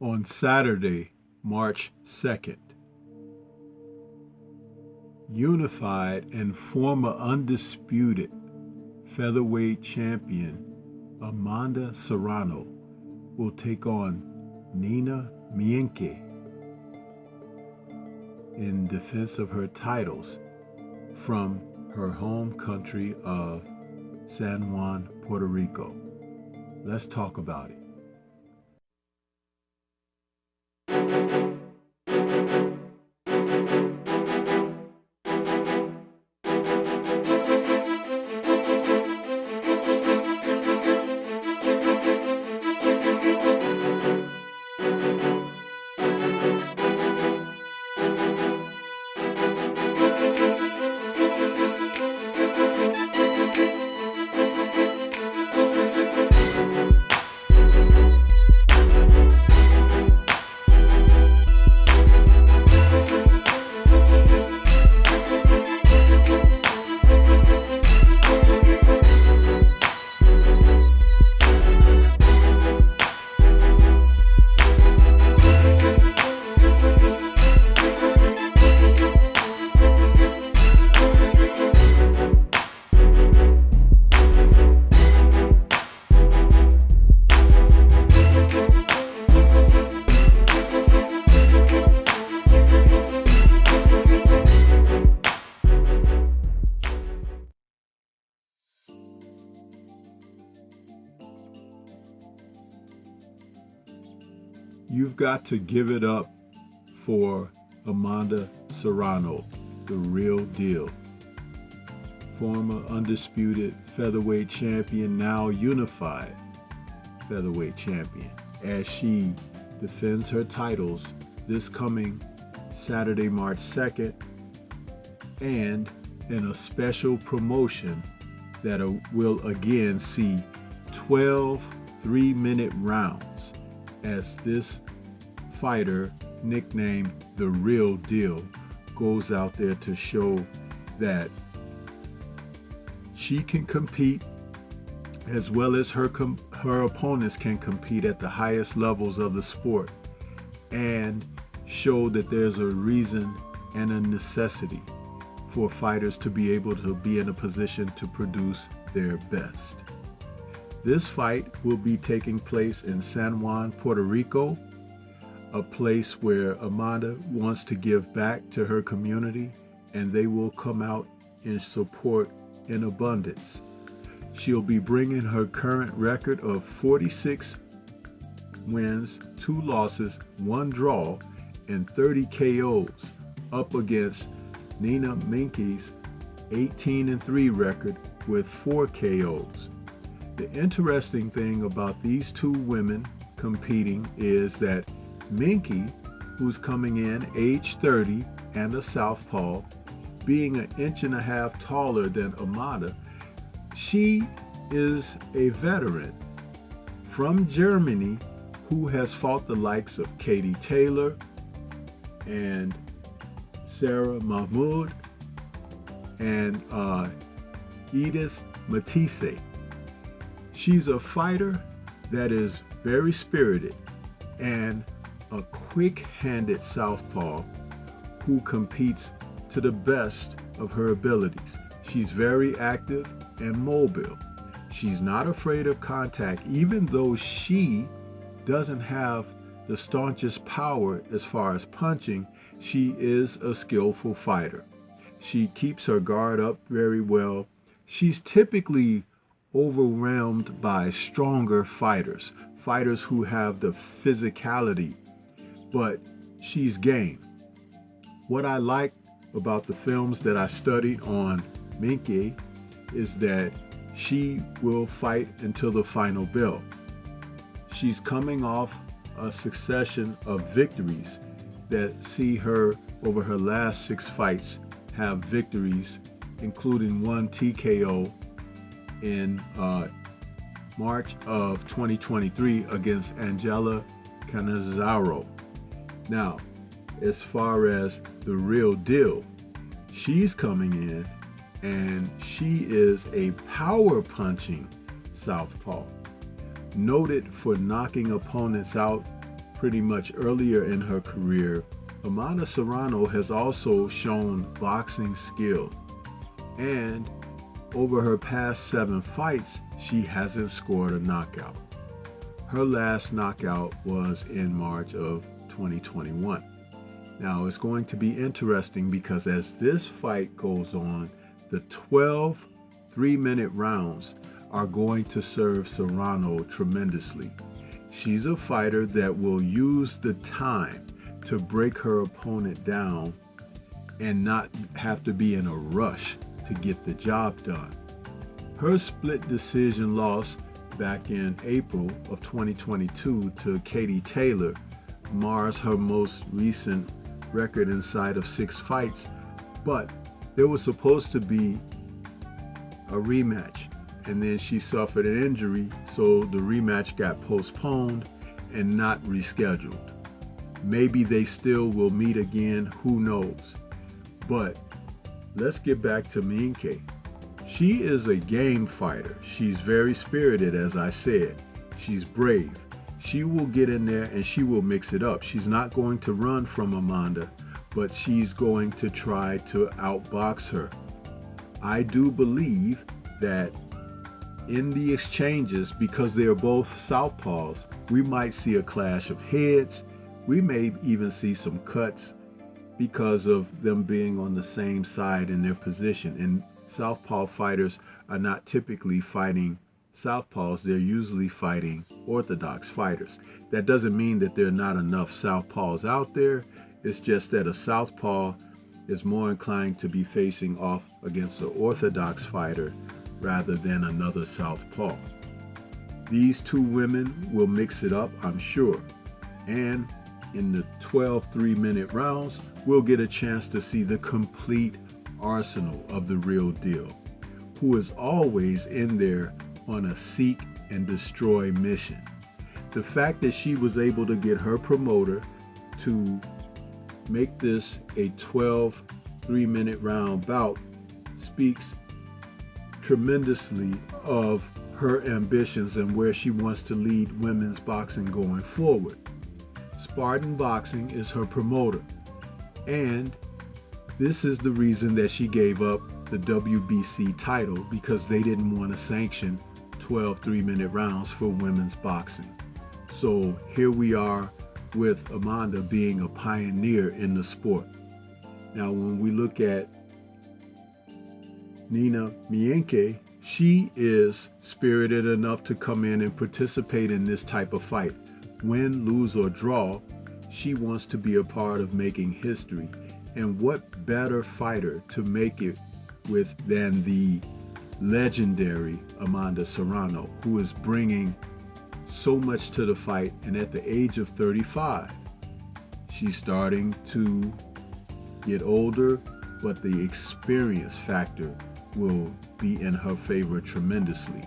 on Saturday, March 2nd. Unified and former undisputed featherweight champion Amanda Serrano will take on Nina Meinke in defense of her titles from her home country of San Juan, Puerto Rico. Let's talk about it. You've got to give it up for Amanda Serrano, the real deal. Former undisputed featherweight champion, now unified featherweight champion, as she defends her titles this coming Saturday, March 2nd, and in a special promotion that will again see 12 3-minute rounds, as this fighter, nicknamed the real deal, goes out there to show that she can compete as well as her opponents can compete at the highest levels of the sport, and show that there's a reason and a necessity for fighters to be able to be in a position to produce their best. This fight will be taking place in San Juan, Puerto Rico, a place where Amanda wants to give back to her community, and they will come out in support in abundance. She'll be bringing her current record of 46 wins, 2 losses, 1 draw, and 30 KOs up against Nina Meinke's 18-3 record with 4 KOs. The interesting thing about these 2 women competing is that Meinke, who's coming in age 30 and a southpaw, being 1.5 inches taller than Amanda, she is a veteran from Germany who has fought the likes of Katie Taylor and Sarah Mahmoud and Edith Matisse. She's a fighter that is very spirited and a quick-handed southpaw who competes to the best of her abilities. She's very active and mobile. She's not afraid of contact, even though she doesn't have the staunchest power as far as punching. She is a skillful fighter. She keeps her guard up very well. She's typically overwhelmed by stronger fighters who have the physicality, but she's game. What I like about the films that I studied on Meinke is that she will fight until the final bell. She's coming off a succession of victories that see her over her last 6 fights have victories, including 1 TKO in March of 2023 against Angela Canizaro. Now, as far as the real deal, she's coming in and she is a power punching southpaw, noted for knocking opponents out pretty much earlier in her career, Amanda Serrano has also shown boxing skill. And over her past 7 fights, she hasn't scored a knockout. Her last knockout was in March of 2021. Now, it's going to be interesting because as this fight goes on, the 12 3-minute rounds are going to serve Serrano tremendously. She's a fighter that will use the time to break her opponent down and not have to be in a rush to get the job done. Her split decision loss back in April of 2022 to Katie Taylor mars her most recent record inside of 6 fights, but there was supposed to be a rematch, and then she suffered an injury, so the rematch got postponed and not rescheduled. Maybe they still will meet again, who knows. But let's get back to Meinke. She is a game fighter. She's very spirited, as I said. She's brave. She will get in there and she will mix it up. She's not going to run from Amanda, but she's going to try to outbox her. I do believe that in the exchanges, because they're both southpaws, we might see a clash of heads. We may even see some cuts because of them being on the same side in their position. And southpaw fighters are not typically fighting southpaws. They're usually fighting orthodox fighters. That doesn't mean that there are not enough southpaws out there. It's just that a southpaw is more inclined to be facing off against an orthodox fighter rather than another southpaw. These 2 women will mix it up, I'm sure. And in the 12 3-minute rounds, we'll get a chance to see the complete arsenal of the real deal, who is always in there on a seek and destroy mission. The fact that she was able to get her promoter to make this a 12 3-minute round bout speaks tremendously of her ambitions and where she wants to lead women's boxing going forward. Spartan Boxing is her promoter, and this is the reason that she gave up the WBC title, because they didn't want to sanction 12 3-minute rounds for women's boxing. So here we are with Amanda being a pioneer in the sport. Now, when we look at Nina Meinke, she is spirited enough to come in and participate in this type of fight. Win, lose, or draw, she wants to be a part of making history. And what better fighter to make it with than the legendary Amanda Serrano, who is bringing so much to the fight. And at the age of 35, she's starting to get older, but the experience factor will be in her favor tremendously.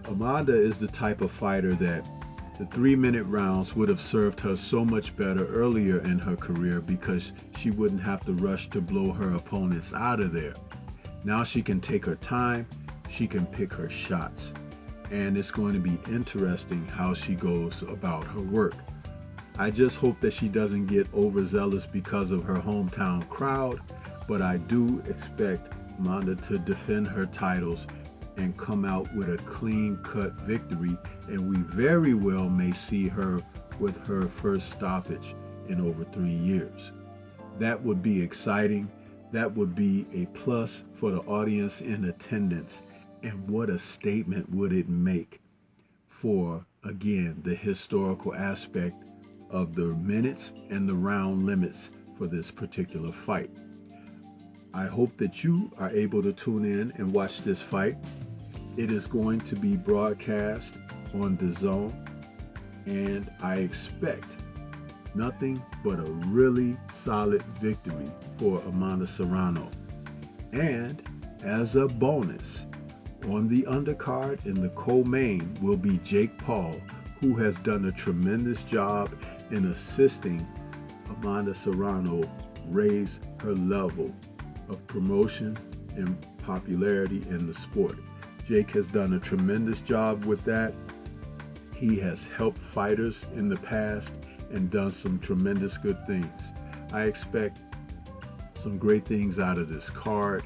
Amanda is the type of fighter that the 3-minute rounds would have served her so much better earlier in her career, because she wouldn't have to rush to blow her opponents out of there. Now she can take her time, she can pick her shots, and it's going to be interesting how she goes about her work. I just hope that she doesn't get overzealous because of her hometown crowd, but I do expect Amanda to defend her titles and come out with a clean-cut victory, and we very well may see her with her first stoppage in over 3 years. That would be exciting. That would be a plus for the audience in attendance, and what a statement would it make for, again, the historical aspect of the minutes and the round limits for this particular fight. I hope that you are able to tune in and watch this fight. It is going to be broadcast on Dazn, and I expect nothing but a really solid victory for Amanda Serrano. And as a bonus, on the undercard in the co-main will be Jake Paul, who has done a tremendous job in assisting Amanda Serrano raise her level of promotion and popularity in the sport. Jake has done a tremendous job with that. He has helped fighters in the past and done some tremendous good things. I expect some great things out of this card.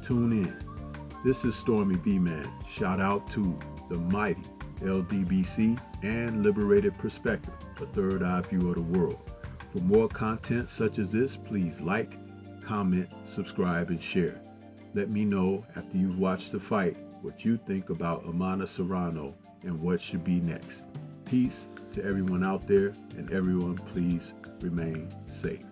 Tune in. This is Stormy B-Man. Shout out to the mighty LDBC and Liberated Perspective, a third eye view of the world. For more content such as this, please like, comment, subscribe, and share. Let me know after you've watched the fight what you think about Amanda Serrano and what should be next. Peace to everyone out there, and everyone please remain safe.